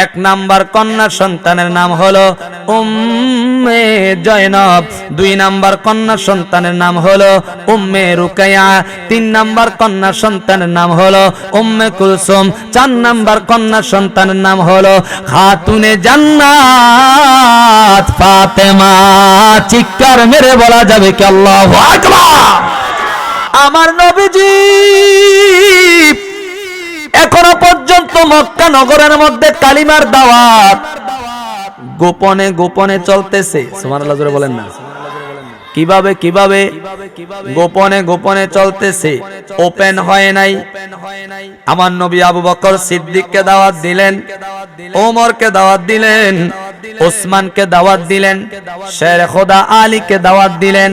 এক নাম্বার কন্যা সন্তানের নাম হলো উম্মে জয়নব, 2 নাম্বার কন্যা সন্তানের নাম হলো উম্মে রুকাইয়া, 3 নাম্বার কন্যা সন্তানের নাম হলো উম্মে কুলসুম, 4 নাম্বার কন্যা সন্তানের নাম হলো খাতুনে জান্নাত ফাতেমা। চিৎকার মেরে বলা যাবে কি আল্লাহু আকবার। আমার নবীজি এখনো পর্যন্ত মক্কা নগরের মধ্যে কালিমার দাওয়াত গোপনে গোপনে চলতেছে। সুবহানাল্লাহ জোরে বলেন না। কিভাবে কিভাবে গোপনে গোপনে চলতেছে, ওপেন হয় নাই। আমার নবী আবু বকর সিদ্দিককে দাওয়াত দিলেন, ওমরকে দাওয়াত দিলেন, ওসমানকে দাওয়াত দিলেন, শের খোদা আলীকে দাওয়াত দিলেন।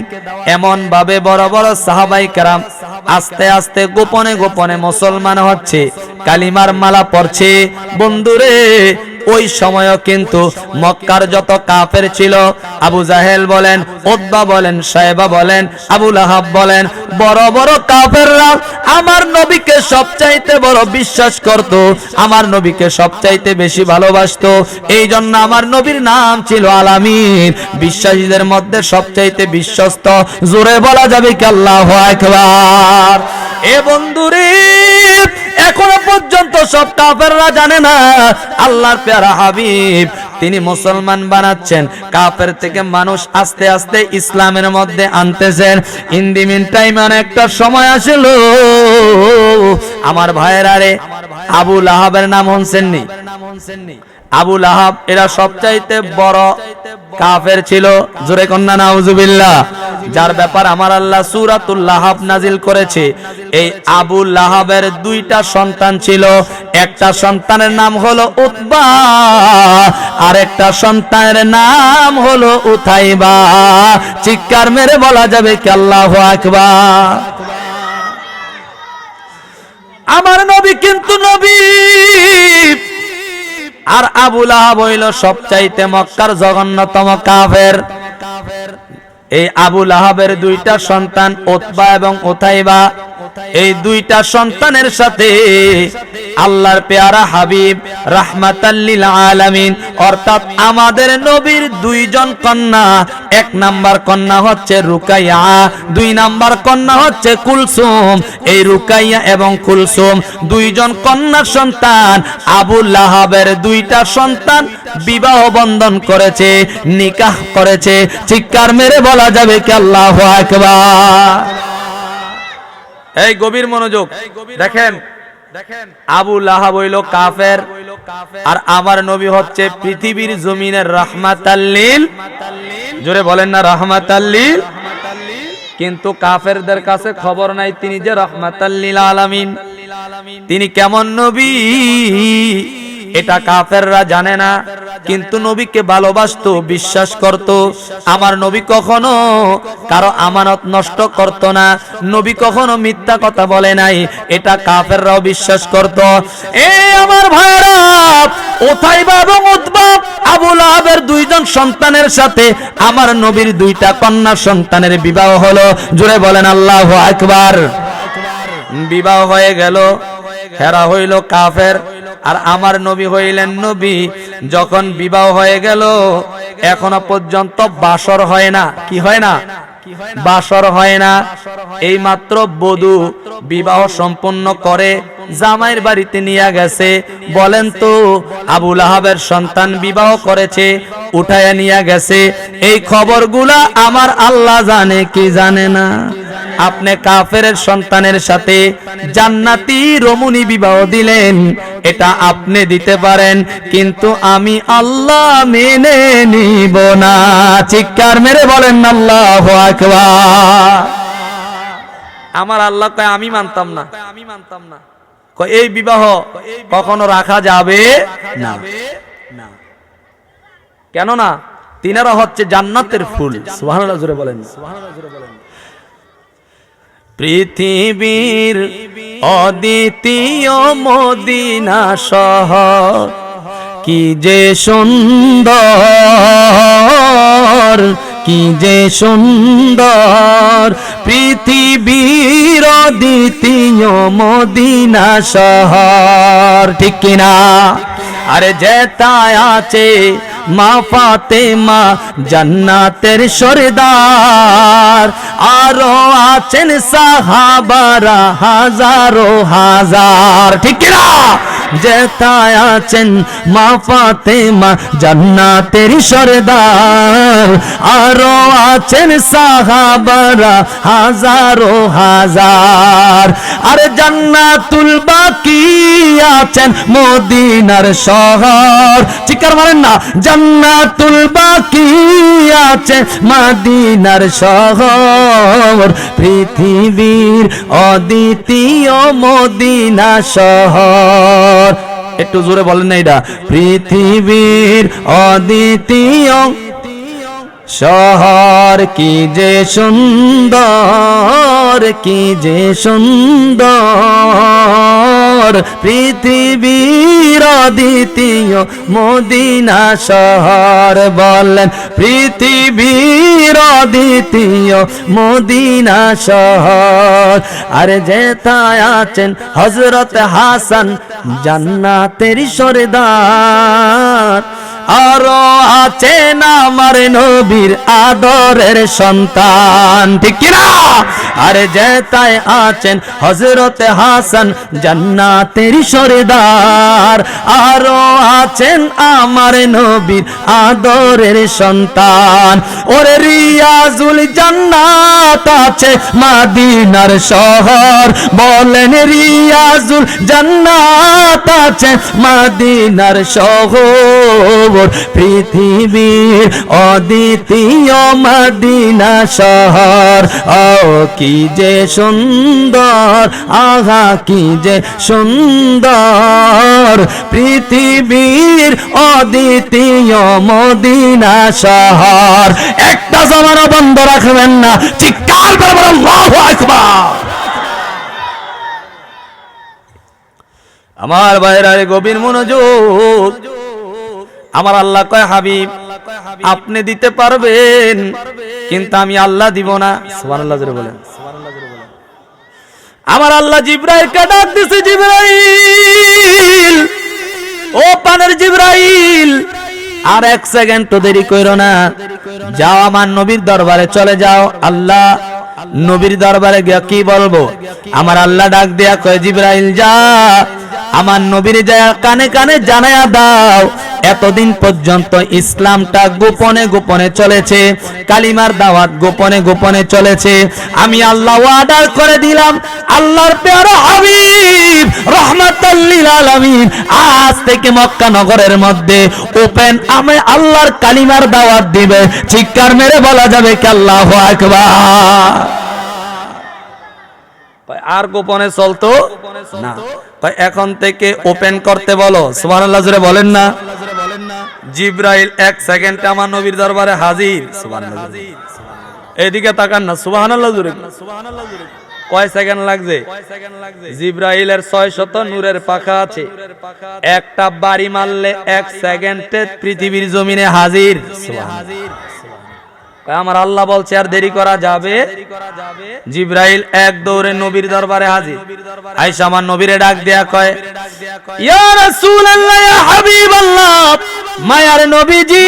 এমন ভাবে বড় বড় সাহাবাই কেরাম আস্তে আস্তে গোপনে গোপনে মুসলমান হচ্ছে, কালিমার মালা পড়ছে। বন্ধুরে ওই সময়ও কিন্তু মক্কার যত কাফের ছিল, আবু জাহেল বলেন, উতবা বলেন, সাইবা বলেন, আবু লাহাব বলেন, বড় বড় কাফেররা আমার নবীকে সবচাইতে বড় বিশ্বাস করত, আমার নবীকে সবচাইতে বেশি ভালোবাসতো। এই জন্য আমার নবীর নাম ছিল আলামিন, বিশ্বাসীদের মধ্যে সবচাইতে বিশ্বস্ত। জোরে বলা যাবে কি আল্লাহু আকবার। এ বন্ধুরে এখনো পর্যন্ত সব কাফেররা জানে না আল্লাহর প্যারা হাবিব তিনি মুসলমান বানাচ্ছেন, কাফের থেকে মানুষ আস্তে আস্তে ইসলামের মধ্যে আনতেছেন। ইন দি মিন টাইম একটা সময় আসলো আমার ভাইয়েরা রে, আবু লাহাবের নাম শুনছেননি? আবু লাহাব এরা সবচাইতে বড় কাফের ছিল। জোরে কন্যা নাউজুবিল্লাহ। যার ব্যাপার আমার আল্লাহ সূরাতুল লাহাব নাজিল করেছে। এই আবু লাহাবের 2টা সন্তান ছিল, একটা সন্তানের নাম হলো উতবা, আর একটা সন্তানের নাম হলো উতাইবা। চিৎকার মেরে বলা যাবে কি আল্লাহু আকবার। আমার নবী কিন্তু নবী, আর আবু লাহাব হইল সবচাইতে মক্কার জঘন্যতম কাফের। এই আবু লাহাবের 2টা সন্তান উতবা এবং উতাইবা, এই 2টা সন্তানের সাথে আল্লাহর পেয়ারা হাবিব রাহমাতাল লিল আলামিন অর্থাৎ আমাদের নবীর 2 জন কন্যা, 1 নাম্বার কন্যা হচ্ছে রুকাইয়া, 2 নাম্বার কন্যা হচ্ছে কুলসুম। এই রুকাইয়া এবং কুলসুম 2 জন কন্যা সন্তান আবু লাহাবের 2টা সন্তান বিবাহ বন্ধন করেছে, নিকাহ করেছে। চিৎকার মেরে বলা যাবে কি আল্লাহু আকবার। এই গভীর মনোযোগ দেখেন, আবু লাহাব হইল কাফের, আর আমার নবী হচ্ছে পৃথিবীর জমিনের রাহমাতাল লিল, জোরে বলেন না রাহমাতাল লিল। কিন্তু কাফেরদের কাছে খবর নাই তিনি যে রাহমাতাল লিল আলামিন। তিনি কেমন নবী এটা কাফেররা জানে না, কিন্তু নবীকে ভালোবাসতো, বিশ্বাস করত। আমার নবী কখনো কারো আমানত নষ্ট করত না, নবী কখনো মিথ্যা কথা বলে নাই, এটা কাফেররাও বিশ্বাস করত। আমার ভাইরা, উতাইবা এবং উতবা আবু লাহাবের 2 জন সন্তানের সাথে আমার নবীর 2টা কন্যা সন্তানের বিবাহ হলো। জোরে বলেন আল্লাহু আকবার। বিবাহ হয়ে গেল, হেরা হইল কাফের, আর আমার নবী হইলেন নবী। যখন বিবাহ হয়ে গেল এখনো পর্যন্ত বাসর হয় না। কি হয় না? বাসর হয় না। এই মাত্র বধূ বিবাহ সম্পন্ন করে জামাইয়ের বাড়িতে নিয়ে গেছে। বলেন তো আবু লাহাবের সন্তান বিবাহ করেছে, উঠায় নিয়ে গেছে। এই খবরগুলা আমার আল্লাহ জানে কি জানে না? আপনি কাফের সন্তানের সাথে জান্নাতি রমণী বিবাহ দিলেন, এটা আপনি দিতে পারেন, কিন্তু আমি আল্লাহ মেনে নিব না। চিৎকার মেরে বলেন আল্লাহু আকবার। আমার আল্লাহ কয় আমি মানতাম না, কয় এই বিবাহ কখনো রাখা যাবে না। কেন না? তিনারা হচ্ছে জান্নাতের ফুল। সুবহানাল্লাহ জোরে বলেন। পৃথিবীর অদ্বিতীয় মদিনা শহর কি যে সুন্দর, কি যে সুন্দর। পৃথিবীর অদ্বিতীয় মদিনা শহর, ঠিক কিনা? আরে যেথায় আছে মা ফাতেমা জান্নাতের সরদার, আরো আছেন সাহাবারা হাজারো হাজার, ঠিক কিনা? যেথায় আছেন মা ফাতেমা জান্নাতের সরদার, আরো আছেন সাহাবারা হাজারো হাজার। আরে জান্নাতুল বাকি আছেন মদিনার শহর, চিৎকার মারেন না, জান্নাতুল বাকি আছে মদিনার শহর, পৃথিবীর অদ্বিতীয় মদিনা শহর। একটু জোরে বলেন না এটা, পৃথিবীর অদ্বিতীয় শহর, কি যে সুন্দর, কি যে সুন্দর, পৃথিবীর অদ্বিতীয় মদিনা শহর। বলেন পৃথিবীর অদ্বিতীয় মদিনা শহর। আর যেথায় আছেন হযরত হাসান জান্নাতের সরদার, আরো আছেন আমার নবীর আদরের সন্তান, ঠিক কিনা? আরে যেথায় আছেন হযরত হাসান জান্নাতের সরদার, আরো আছেন আমার নবীর আদরের সন্তান। ওরে রিয়াজুল জান্নাত আছে মদিনার শহর, বলেন রিয়াজুল জান্নাত আছে মদিনার শহর, পৃথিবীর অদ্বিতীয় মদিনা শহর। ও কি যে সুন্দর, আহা কি যে সুন্দর, পৃথিবীর অদ্বিতীয় মদিনা শহর। একটা জমানো বন্ধ রাখবেন না, চিৎকার করে বলেন আল্লাহু আকবার। আমার ভাইরা গভীর মনোযোগ, আমার আল্লাহ কয় হাবিব আপনি দিতে পারবেন কিন্তু আমি আল্লাহ দিব না। সুবহানাল্লাহ জোরে বলেন। আমার আল্লাহ জিবরাইলকে ডাক দিছে, জিবরাইল, ও পানের জিবরাইল, আর এক সেকেন্ড তো দেরি কইরো না, যাও আমার নবীর দরবারে চলে যাও। আল্লাহ নবীর দরবারে গিয়ে কি বলবো? আমার আল্লাহ ডাক দেয়া কয় জিবরাইল যা আমার নবীর যা কানে কানে জানায়া দাও, এতদিন পর্যন্ত ইসলামটা গোপনে গোপনে চলেছে, কালিমার দাওয়াত গোপনে গোপনে চলেছে। আমি আল্লাহ অর্ডার করে দিলাম, আল্লাহর প্যারা হাবিব রাহমাতাল লিল আলামিন আজ থেকে মক্কা নগরের মধ্যে ওপেন আমি আল্লাহর কালিমার দাওয়াত দিবে। চিৎকার মেরে বলা যাবে কি আল্লাহু আকবার। আর গোপনে চলতো না, এখন থেকে ওপেন করতে বলো। সুবহানাল্লাহ জোরে বলেন না। জিবরাইল এক সেকেন্ডে আমার নবীর দরবারে হাজির। সুবহানাল্লাহ, এদিকে তাকান না, সুবহানাল্লাহ জোরে। কয় সেকেন্ড লাগছে? জিবরাইলের 600 নূরের পাখা আছে, একটা বাড়ি মারলে এক সেকেন্ডে পৃথিবীর জমিনে হাজির। সুবহানাল্লাহ। আমার আল্লাহ বলছে আর দেরি করা যাবে? জিবরাইল এক দৌড়ে নবীর দরবারে হাজির। আয়েশা আমার নবীরে ডাক দেয়া কয়, ইয়া রাসূলুল্লাহ, ইয়া হাবিবাল্লাহ, মায়ার নবীজি,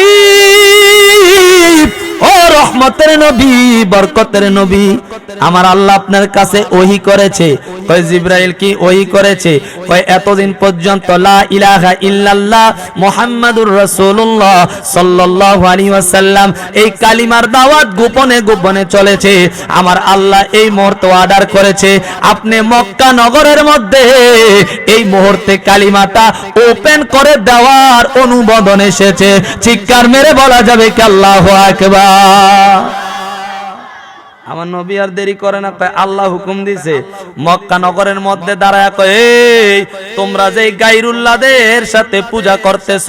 ও রহমতের নবী, বরকতের নবী, আমার আল্লাহ আপনার কাছে ওহী করেছে। কয় জিবরাইল কি ওহী করেছে? কয় এতদিন পর্যন্ত লা ইলাহা ইল্লাল্লাহ মুহাম্মাদুর রাসূলুল্লাহ সাল্লাল্লাহু আলাইহি ওয়াসাল্লাম এই কালিমার দাওয়াত গোপনে গোপনে চলেছে। আমার আল্লাহ এই মুহূর্তে অর্ডার করেছে আপনি মক্কা নগরের মধ্যে এই মুহূর্তে কালিমাটা ওপেন করে দেওয়ার অনুমোদন এসেছে। চিৎকার মেরে বলা যাবে কি আল্লাহু আকবার। আমার নবী আর দেরি করে না, আল্লাহ হুকুম দিছে মক্কা নগরের মধ্যে দাঁড়ায় কয়, এই তোমরা যে গায়রুল্লাহদের সাথে পূজা করতেছ,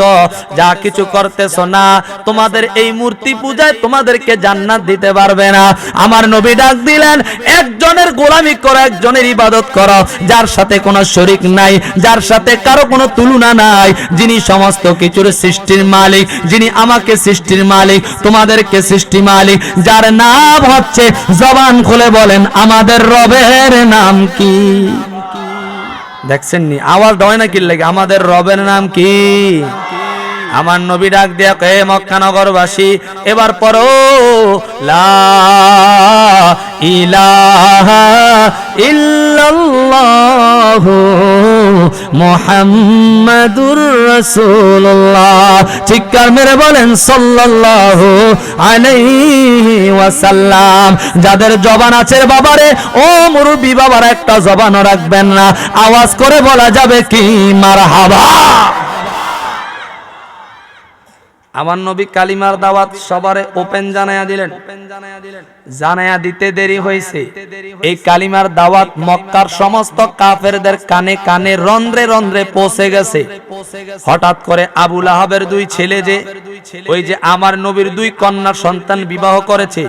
যা কিছু করতেছ না, তোমাদের এই মূর্তি পূজায় তোমাদেরকে জান্নাত দিতে পারবে না। আমার নবী ডাক দিলেন, একজনের গোলামি করো, একজনের ইবাদত করো, যার সাথে কোনো শরীক নাই, যার সাথে কারো কোনো তুলনা নাই, যিনি সমস্ত কিছুর সৃষ্টির মালিক, যিনি আমাকে সৃষ্টির মালিক, তোমাদেরকে সৃষ্টি মালিক, যার নাম হচ্ছে, জবান খুলে বলেন আমাদের রবের নাম কি? দেখছেন নি আওয়াজ হয় না কি লাগে? আমাদের রবের নাম কি? আমার নবী ডাক দিয়া কয়ে মক্কা নগরবাসী এবার পড়ো লা ইলাহা ইল্লাল্লাহু মুহাম্মাদুর রাসূলুল্লাহ। চিৎকার মেরে বলেন সাল্লাল্লাহু আলাইহি ওয়াসাল্লাম। যাদের জবান আছে বাবারে, ও মুরব্বি বাবারা, একটা জবানও রাখবেন না, আওয়াজ করে বলা যাবে কি মারহাবা। আমার নবী কালিমার দাওয়াত সবারে ওপেন জানায়া দিলেন। জানায়া দিতে দেরি হয়েছে। এই কালিমার দাওয়াত মক্কার সমস্ত কাফেরদের কানে কানে রন্ধ্রে রন্ধ্রে পৌঁছে গেছে। হঠাৎ করে আবু লাহাবের দুই ছেলে, যে ওই যে আমার নবীর দুই কন্যা সন্তান বিবাহ করেছে,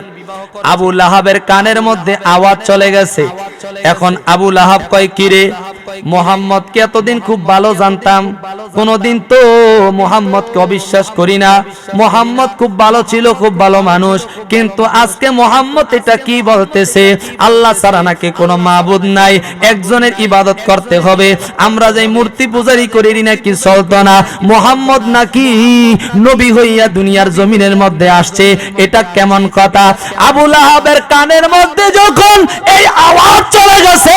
আবু লাহাবের কানের মধ্যে আওয়াজ চলে গেছে। এখন আবু লাহাব কয়, কিরে মোহাম্মদকে এতদিন খুব ভালো জানতাম, কোনদিন তো মোহাম্মদকে অবিশ্বাস করি না, মোহাম্মদ খুব ভালো ছিল, খুব ভালো মানুষ, কিন্তু আজকে মোহাম্মদ এটা কি বলতেছে? আল্লাহ ছাড়া নাকি কোনো মাবুদ নাই, একজনের ইবাদত করতে হবে, আমরা যে মূর্তি পূজারি করি নাকি চলতো না, মোহাম্মদ নাকি নবী হইয়া দুনিয়ার জমিনের মধ্যে আসছে, এটা কেমন কথা? আবু লাহাবের কানের মধ্যে যখন এই আওয়াজ চলে গেছে,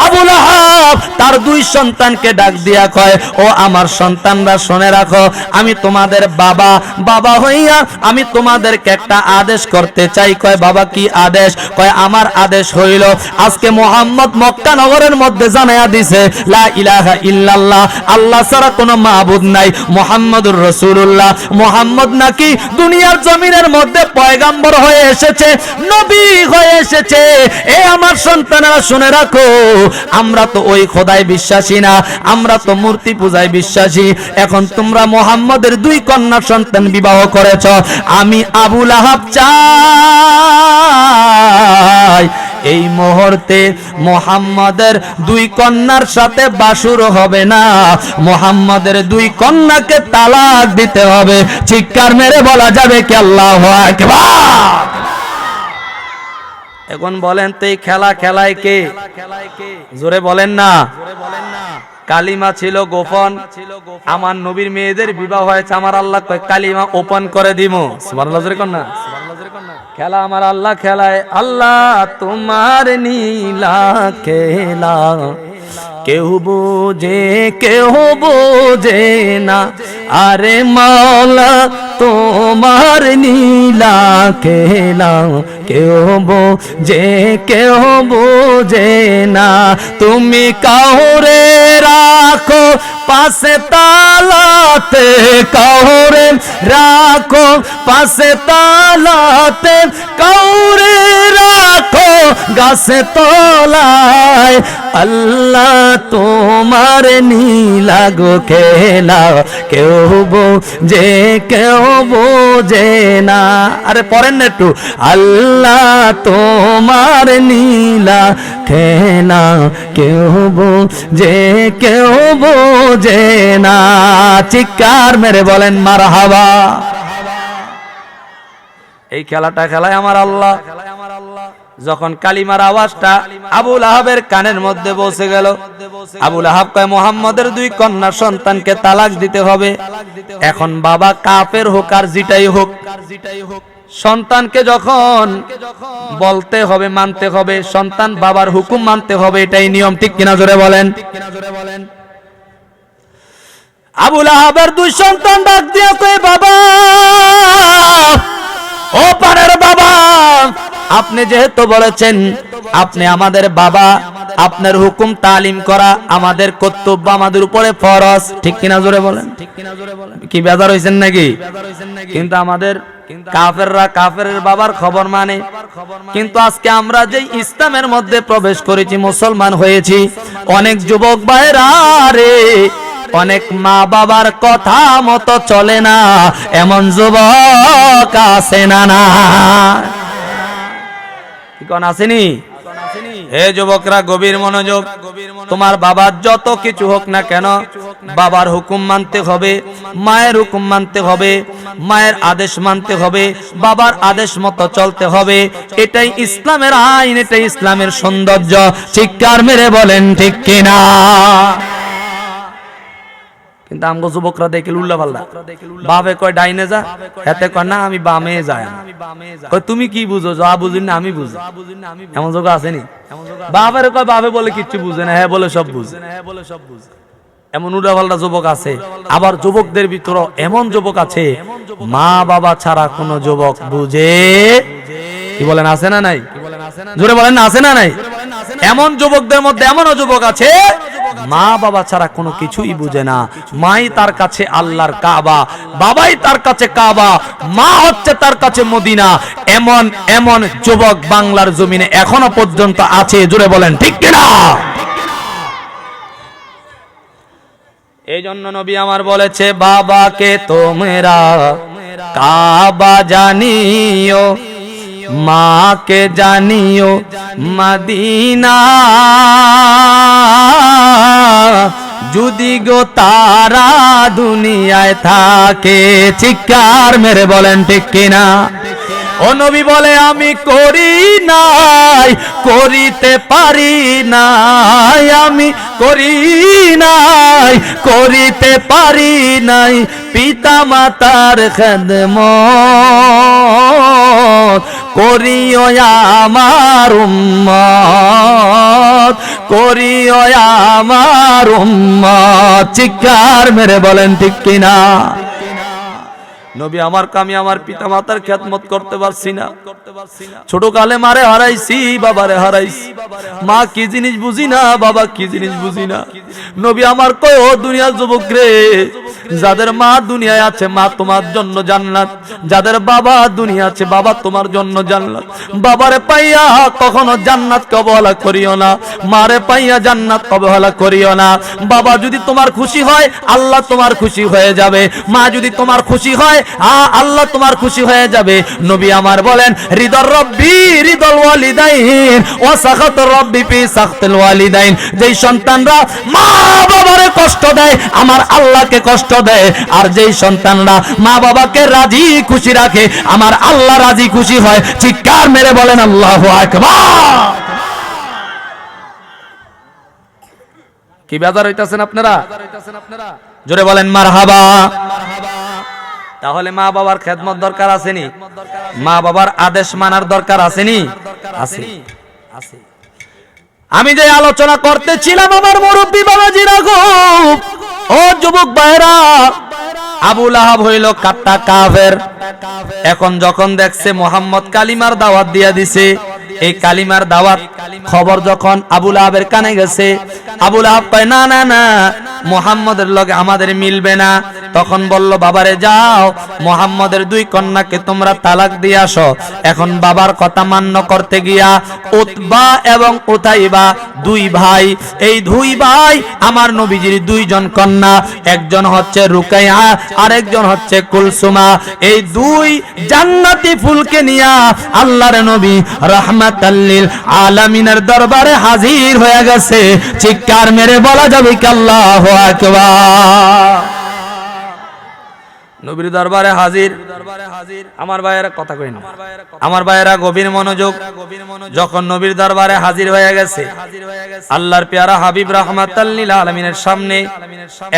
আবু লাহাব তার দুই সন্তানকে ডাক দিয়া কয়, ও আমার সন্তানরা শুনে রাখো, আমি তোমাদের বাবা, বাবা হইয়া আমি তোমাদেরকে একটা আদেশ করতে চাই। কয় বাবা কি আদেশ? কয় আমার আদেশ হইল আজকে মোহাম্মদ মক্কা নগরের মধ্যে জানায়া দিছে লা ইলাহা ইল্লাল্লাহ, আল্লাহ ছাড়া কোনো মাবুদ নাই, মুহাম্মাদুর রাসূলুল্লাহ, মুহাম্মদ নাকি দুনিয়ার জমিনের মধ্যে পয়গাম্বর হয়ে এসেছে, নবী হয়ে এসেছে। এ আমার সন্তানেরা শুনে রাখো, আমরা তো ওই খোদায় বিশ্বাসী না, আমরা তো মূর্তি পূজায় বিশ্বাসী। এখন তোমরা মুহাম্মদের দুই কন্যা সন্তান বিবাহ করেছ, আমি আবু লাহাব চাই এই মুহূর্তে মুহাম্মাদের দুই কন্যার সাথে বাসুর হবে না, মুহাম্মাদের দুই কন্যাকে তালাক দিতে হবে। চিৎকার মেরে বলা যাবে কি আল্লাহু আকবার? এখন বলেন তো এই খেলা খেলায় কে? জোরে বলেন না। কালিমা ছিল গোপন, আমার নবীর মেয়েদের বিবাহ হয়েছে, আমার আল্লাহ কয় কালিমা ওপেন করে দিব। সুবহানাল্লাহ জোরে কর না। খেলা আমার আল্লাহ খেলায়, আল্লাহ তোমার নীলা খেলা কেউ বোঝে কেউ বোঝে না, আরে মাওলা তোমার নীলা খেলা কেউ বোঝে কেউ বোঝে না, তুমি কাউরে রাখো পাশে তালাতে, কাউরে রাখো পাশে তালাতে, কাউরে রাখো গাছে তলায়, আল্লাহ তোমার নীলা গো খেলা কেউ বোঝে কেউ বোঝে না। আরে পড়েন না একটু, আল্লাহ তোমার নীলা খেলা কেউ বোঝে কেউ বোঝে না। চিৎকার মেরে বলেন মারহাবা। এই খেলাটা খেলায় আমার আল্লাহ। যখন কালিমার আওয়াজটা আবু লাহাবের কানের মধ্যে পৌঁছে গেল, আবু লাহাব কয় মুহাম্মদের দুই কন্যা সন্তানকে তালাক দিতে হবে। এখন বাবা কাফের হোক আর যেটাই হোক, সন্তানকে যখন বলতে হবে মানতে হবে, সন্তান বাবার হুকুম মানতে হবে, এটাই নিয়ম, ঠিক কিনা জোরে বলেন। আবু লাহাবের দুই সন্তান ডাক দিয়ে কয় বাবা, ও পারের বাবা, আপনি যেহেতু বলেছেন আপনি আমাদের বাবা, আপনার হুকুম তালিম করা আমাদের কর্তব্য, আমাদের উপরে ফরজ, ঠিক কিনা জোরে বলেন। কি বেজার হইছেন নাকি? কিন্তু আমাদের কাফেররা কাফেরের বাবার খবর মানে, কিন্তু আজকে আমরা যে ইসলামের মধ্যে প্রবেশ করেছি, মুসলমান হয়েছি, অনেক যুবক ভাইরা রে অনেক মা বাবার কথা মতো চলে না, এমন যুবক আছে না? না কি কোন আসেনি? হে যুবকরা গভীর মনোযোগ। তোমার বাবার যত কিছু হোক না কেন, বাবার হুকুম মানতে হবে, মায়ের হুকুম মানতে হবে, মায়ের আদেশ মানতে হবে, বাবার আদেশ মতো চলতে হবে। এটাই ইসলামের আইন, এটাই ইসলামের সৌন্দর্য। চিৎকার মেরে বলেন ঠিক কিনা? কিন্তু আমগো যুবকরা দেখে উল্লা পাল্লা, বাপে কয় ডাইনে যা, হাতে কয় না আমি বামে যাই। কয় তুমি কি বুঝো? যা বুঝি না আমি বুঝি। এমন যোগ আসেনি? বাপের কয় বাপে বলে কিচ্ছু বুঝে না, হ্যাঁ বলে সব বুঝে। এমন উল্টা পাল্টা যুবক আছে। আবার যুবকদের ভিতরে এমন যুবক আছে মা বাবা ছাড়া কোন যুবক বুঝে কি বলেন আছে না নাই? জোরে বলেন না আছে না নাই? এমন যুবকদের মধ্যে এমনও যুবক আছে মা বাবা ছাড়া কোনো কিছুই বুঝে না। মাই তার কাছে আল্লাহর কাবা, বাবাই তার কাছে কাবা, মা হচ্ছে তার কাছে মদিনা। এমন এমন যুবক বাংলার জমিনে এখনো পর্যন্ত আছে। জোরে বলেন ঠিক কিনা? এই জন্য নবী আমার বলেছে, বাবাকে তোমরা কাবা জানিও, মাকে জানিও মদিনা। যদি গো তারা দুনিয়ায় থাকে। চিৎকার মেরে বলেন ঠিক কিনা? ও নবী বলে, আমি করি নাই, করিতে পারি নাই, আমি করি নাই, করিতে পারি নাই পিতা মাতার খেদমত। করিও আমার উম্মত, করিও আমার উম্মত। চিৎকার মেরে বলেন ঠিক কিনা? নবী আমার কামি আমার পিতা মাতার খেদমত করতে পারছি না। ছোট কালে মারে হারাইছি, বাবারে হারাইছি। মা কি জিনিস বুঝি না, বাবা কি জিনিস বুঝি না। নবী আমার কয়, ও দুনিয়ার যুবক রে, যাদের মা দুনিয়ায় আছে মা তোমার জন্য জান্নাত, যাদের বাবা দুনিয়া আছে বাবা তোমার জন্য জান্নাত। বাবারে পাইয়া কখনো জান্নাত অবহেলা করিও না, মারে পাইয়া জান্নাত অবহেলা করিও না। বাবা যদি তোমার খুশি হয় আল্লাহ তোমার খুশি হয়ে যাবে, মা যদি তোমার খুশি হয় আল্লাহ তোমার খুশি হয়ে যাবে। নবী আমার বলেন, রিদর রব্বি রিদল ওয়ালিদাইন ওয়া সাখাতুর রব্বি ফি সাখাতিল ওয়ালিদাইন। যেই সন্তানরা মা বাবারে কষ্ট দেয় আমার আল্লাহকে কষ্ট দেয়, আর যেই সন্তানরা মা বাবাকে রাজি খুশি রাখে আমার আল্লাহ রাজি খুশি হয়। চিৎকার মেরে বলেন আল্লাহু আকবার। কি বেজার হইতাছেন আপনারা? জোরে বলেন মারহাবা। তাহলে মা বাবার খেদমত দরকার আসেনি? মা বাবার আদেশ মানার দরকার আসেনি? আছে। আমি যে আলোচনা করতেছিলাম আমার মুরব্বী বাবাজিরা গো, ও যুবক ভাইরা, আবু লাহাব হইল কাট্টা কাফের। এখন যখন দেখছে মুহাম্মদ কালিমার দাওয়াত দিয়া দিছে, এই কালিমার দাওয়াত খবর যখন আবু লাহাবের কানে গেছে, আবু লাহাব কয় না না না, মুহাম্মদের লগে আমাদের মিলবে না। তখন বলল, বাবারে যাও মুহাম্মদের দুই কন্যাকে তোমরা তালাক দিয়ে আসো। এখন বাবার কথা মান্য করতে গিয়া উতবা এবং উতাইবা দুই ভাই, এই দুই ভাই আমার নবীজির দুইজন কন্যা, একজন হচ্ছে রুকাইয়া আর একজন হচ্ছে কুলসুমা। এই দুই জান্নাতি ফুলকে নিয়া আল্লাহর নবী রাহমাতাল লিল আলামিনের দরবারে হাজির হয়ে গেছে। চিৎকার মেরে বলা যাবে কি আল্লাহু আকবার। নবীর দরবারে হাজির। আমার ভাইয়েরা কথা কই না, আমার ভাইয়েরা গভীর মনোযোগ। যখন নবীর দরবারে হাজির হয়ে গেছে আল্লাহর পেয়ারা হাবিব রাহমাতাল লিল আলামিনের সামনে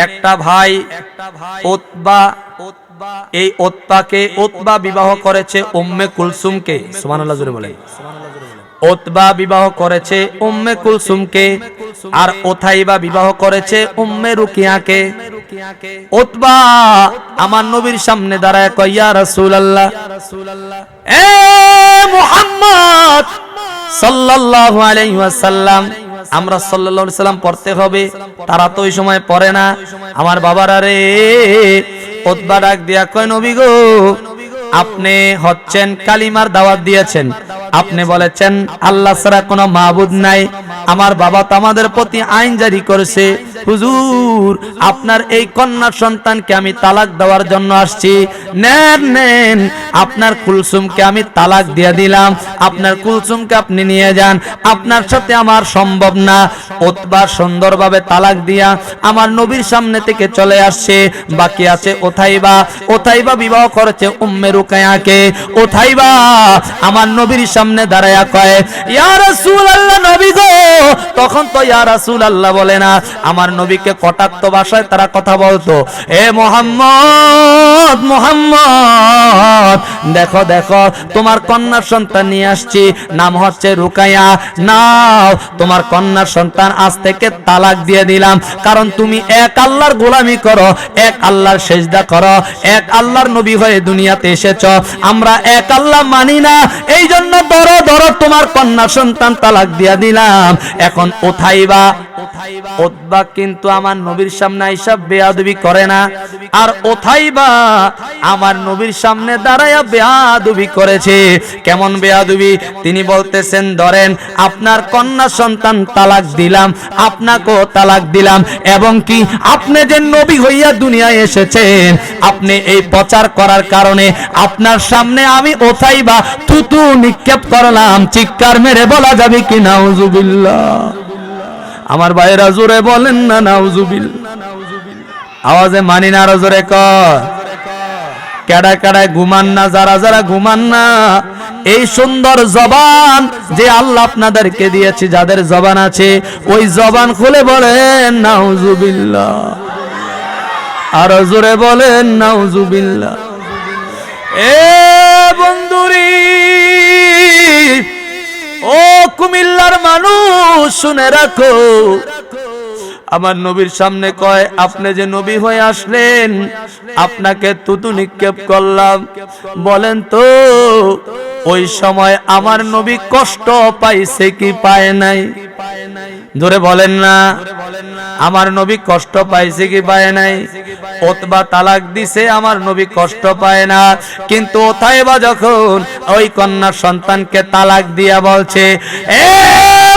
একটা ভাই উতবা, এই উতবাকে উতবা বিবাহ করেছে উম্মে কুলসুমকে। সুবহানাল্লাহ জোরে বলেন। উতবা বিবাহ করেছে উম্মে কুলসুমকে, আর উতাইবা বিবাহ করেছে উম্মে রুকিয়াকে। উতবা আমার নবীর সামনে দাঁড়ায় কয়, ইয়া রাসূলুল্লাহ, এ মুহাম্মদ সাল্লাল্লাহু আলাইহি ওয়াসাল্লাম, আমরা সাল্লাল্লাহু আলাইহি সাল্লাম পড়তে হবে, তারা তো ওই সময় পড়ে না। আমার বাবারা রে, উতবা ডাক দিয়া কয়, নবী গো, আপনি হচ্ছেন কালিমার দাওয়াত দিয়েছেন, আপনি বলেছেন আল্লাহ ছাড়া কোনো মাবুদ নাই। আমার বাবা তো আমাদের প্রতি আইন জারি করেছে, হুজুর আপনার এই কন্যা সন্তানকে আমি তালাক দেওয়ার জন্য আসছি, নেন নেন আপনার কুলসুমকে আমি তালাক দিয়ে দিলাম, আপনার কুলসুমকে আপনি নিয়ে যান, আপনার সাথে আমার সম্ভব না। উতবা সুন্দরভাবে তালাক দিয়া আমার নবীর সামনে থেকে চলে আসছে। বাকি আছে ওথাইবা। ওথাইবা বিবাহ করেছে উম্মে রুকায়াকে। ওথাইবা আমার নবীর সামনে দাঁড়ায়া কয়, ইয়া রাসূলুল্লাহ নবী গো। তখন তো ইয়া রাসূলুল্লাহ বলে না, আমার নবীকে কটাক্ষ ভাষায় তারা কথা বলতো, এ মুহাম্মদ মুহাম্মদ, দেখো দেখো তোমার কন্যার সন্তান নিয়ে আসছি, নাম হচ্ছে রুকায়া, নাও তোমার কন্যার সন্তান আজ থেকে তালাক দিয়ে দিলাম। কারণ তুমি এক আল্লাহর গোলামি করো, এক আল্লাহর সেজদা করো, এক আল্লাহর নবী হয়ে দুনিয়াতে এসেছো, আমরা এক আল্লাহ মানি না, এই জন্য ধরো ধরো তোমার কন্যা সন্তান তালাক দিয়ে দিলাম। এখন ওথাইবা উতবা কিন্তু আমার নবীর সামনে আইসা বেয়াদবি করে না, আর ওথাইবা আমার নবীর সামনে দাঁড়ায়া বেয়াদবি করেছে। কেমন বেয়াদবি? তিনি বলতেছেন, ধরেন আপনার কন্যা সন্তান তালাক দিলাম, আপনাকেও তালাক দিলাম, এবং কি আপনি যে নবী হইয়া দুনিয়ায় এসেছেন, আপনি এই প্রচার করার কারণে আপনার সামনে আমি ওথাইবা থুতু নিক্ষেপ করলাম। চিৎকার মেরে বলা যাবে কি নাউজুবিল্লাহ? আমার ভাইরা জোরে বলেন না নাউজুবিল্লাহ। আওয়াজে মানি না, আরো জোরে কর। কেডা কেডা ঘুমান না? যারা যারা ঘুমান না, এই সুন্দর জবান যে আল্লাহ আপনাদেরকে দিয়েছে, যাদের জবান আছে ওই জবান খুলে বলেন নাউজুবিল্লাহ, আরো জোরে বলেন নাউজুবিল্লাহ। এ বন্ধুরি, ও কুমিল্লার মানুষ শুনে রাখো, আমার নবীর সামনে কয়, আপনি যে নবী হয়ে আসলেন, আপনাকে তুতু নিক্ষেপ করলাম, বলেন তো ওই সময় আমার নবী কষ্ট পাইছে কি পায় নাই? জোরে বলেন না, আমার নবী কষ্ট পাইছে কি পায় নাই? উতবা তালাক দিছে, আমার নবী কষ্ট পায় না, কিন্তু ওথাইবা যখন ওই কন্যা সন্তানকে তালাক দিয়া বলছে, এ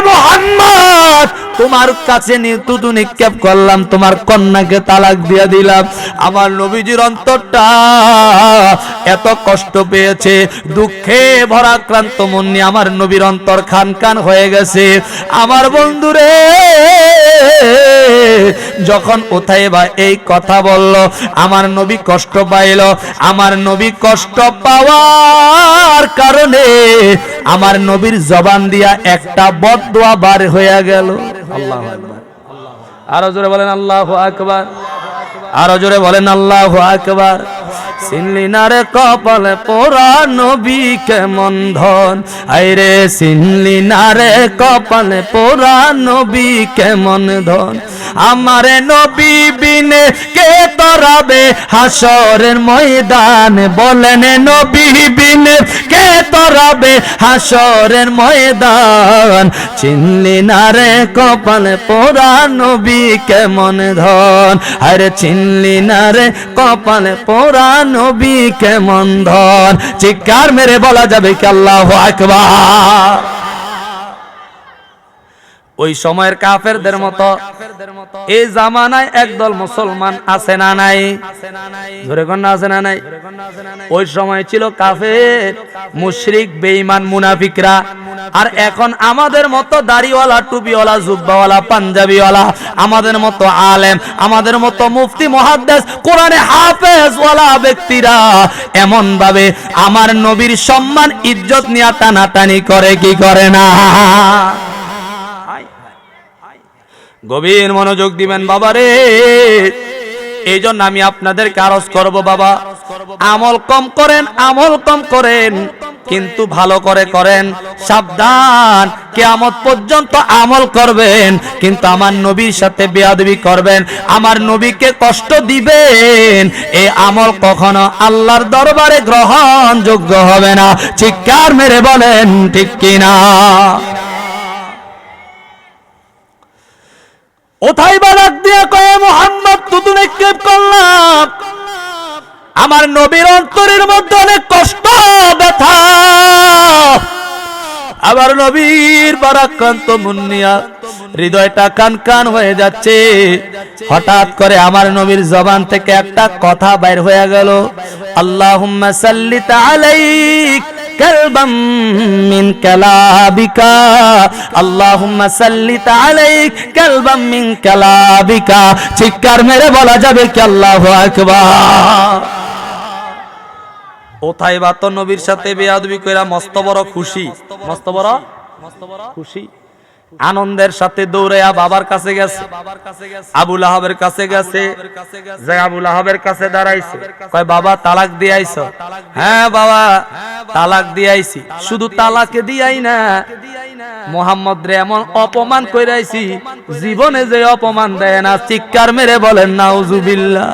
মুহাম্মদ তোমার কাছে তুতু নিক্ষেপ করলাম, তোমার কন্যাকে তালাক দিয়া দিলাম, আমার নবীজির অন্তরটা এত কষ্ট পেয়েছে, দুঃখে ভরাক্রান্ত মন নিয়ে আমার নবীর অন্তর খান খান হয়ে গেছে। আমার বন্ধুরে, যখন ওথাইবা এই কথা বলল, আমার নবী কষ্ট পাইল। আমার নবী কষ্ট পাওয়ার কারণে আমার নবীর জবান দিয়া একটা বদদুয়া বার হয়ে গেল। আল্লাহু আকবার। আরো জোরে বলেন আল্লাহু আকবার, আরো জোরে বলেন আল্লাহু আকবার। চিনলি না রে কপালে পোড়া নবী কেমন ধন, আইরে চিনলি না রে কপালে পোড়া নবী কেমন ধন, আমারে নবী বিনে কে তরাবে হাসরের ময়দান, বলেন নবী বিনে কে তরাবে হাসরের ময়দান, চিনলি না রে কপালে পোড়া নবী কেমন ধন, আরে চিনলি না রে কপালে পোড়া নবী কেমন ধন। চিৎকার মেরে বলা যাবে কি আল্লাহু আকবার? ওই সময়ের কাফেরদের মতো এই জামানায় একদল মুসলমান আছে না নাই? ধরে কোন আছে না নাই? ওই সময় ছিল কাফের, মুশরিক, বেঈমান, মুনাফিকরা। আর এখন আমাদের মতো দাড়িওয়ালা, টুপিওয়ালা, জুব্বাওয়ালা, পাঞ্জাবিওয়ালা, আমাদের মতো আলেম, আমাদের মতো মুফতি, মুহাদ্দিস, কোরআনে হাফেজওয়ালা ব্যক্তিরা এমন ভাবে আমার নবীর সম্মান ইজ্জত নিয়ে টানাটানি করে কি করে না? গভীর মনোযোগ দিবেন বাবারে। এই জন্য আমি আপনাদেরকে আরজ করব, বাবা আমল কম করেন, আমল কম করেন, কিন্তু ভালো করে করেন। সাবধান, কিয়ামত পর্যন্ত আমল করবেন কিন্তু আমার নবীর সাথে বেয়াদবি করবেন, আমার নবীকে কষ্ট দিবেন, এই আমল কখনো আল্লাহর দরবারে গ্রহণযোগ্য হবে না। চিৎকার মেরে বলেন ঠিক কিনা? ওথাইবা ডাক দিয়ে কয়ে, মুহাম্মদ তুতু নিক্ষেপ করলাম, আমার নবীর অন্তরের মধ্যে অনেক কষ্ট, ব্যথা, আবার নবীর বারাক্রান্ত মুন্নিয়া হৃদয়টা কান কান হয়ে যাচ্ছে। হঠাৎ করে আমার নবীর জবান থেকে একটা কথা বাইর হয়ে গেল, আল্লাহুম্মা সাল্লিত আলাইক কালবাম মিন কালাবিকা, আল্লাহুম্মা সাল্লিত আলাইক কালবাম মিন কালাবিকা। চিৎকার মেরে বলা যাবে কি আল্লাহু আকবার। ওথাইবা তো নবীর সাথে বেয়াদবি কইরা মস্ত বড় খুশি, মস্ত বড় খুশি, আনন্দের সাথে দৌড়াইয়া বাবার কাছে গেছে, আবু লাহাবের কাছে গেছে, যে আবু লাহাবের কাছে দাঁড়াইছে, কয় বাবা তালাক দিয়ে আইছো? হ্যাঁ বাবা তালাক দিয়ে আইছি। শুধু তালাকে দিয়াই না, মুহাম্মদ রে এমন অপমান কইরাইছি জীবনে যে অপমান দেয় না। চিৎকার মেরে বলেন নাউজুবিল্লাহ।